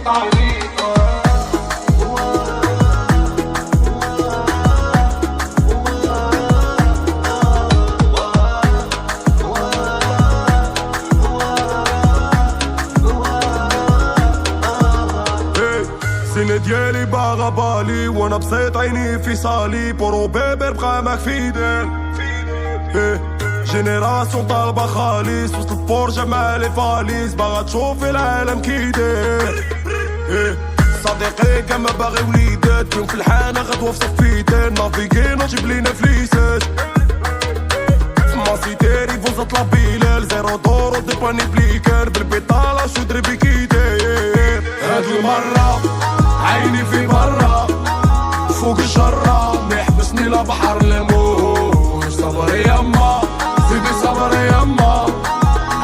شيطاني. السنة ديالي باغا بالي وانا بسيط عيني في صالي بورو بيبر بقى معك فيدل. جينيراسيون طالبة خالص وسط البورجة مع لي فاليز باغا تشوف العالم كيدير. صديقي كان ما باغي وليدات فيهم في الحانة غدوة في صفيتين نافيغين وجيب لينا فليسات في ماسيتيري فوزات لابيلال زيرو دور وديباني بليكان بالبيطالة شو دربي كيدير. هاد المرة عيني في برا فوق الجرة ميحبسني لا بحر الموج. صبر يما زيدي صبر يما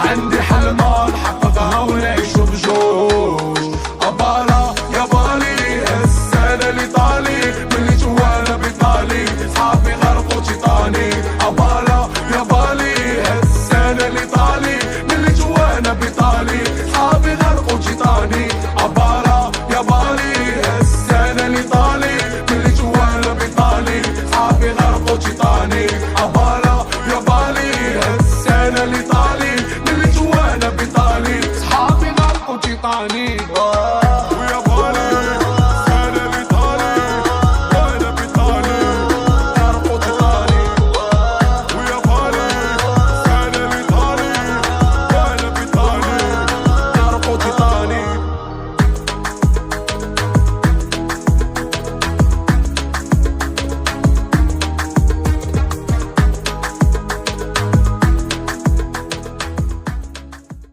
عندي حلمة نحققها ونعيشو بجوج. أبالا يا بالي السنة اللي طالي ملي جوانا بيطالي صحابي غرقو تيطاني. أبالا يا بالي السنة اللي طالي ملي جوانا بيطالي صحابي غرقو تيطاني. أبالا يا بالي السنة اللي طالي ملي جوانا بيطالي صحابي غرقو تيطاني. أبالا يا بالي السنة اللي طالي ملي جوانا بيطالي صحابي غرقو تيطاني.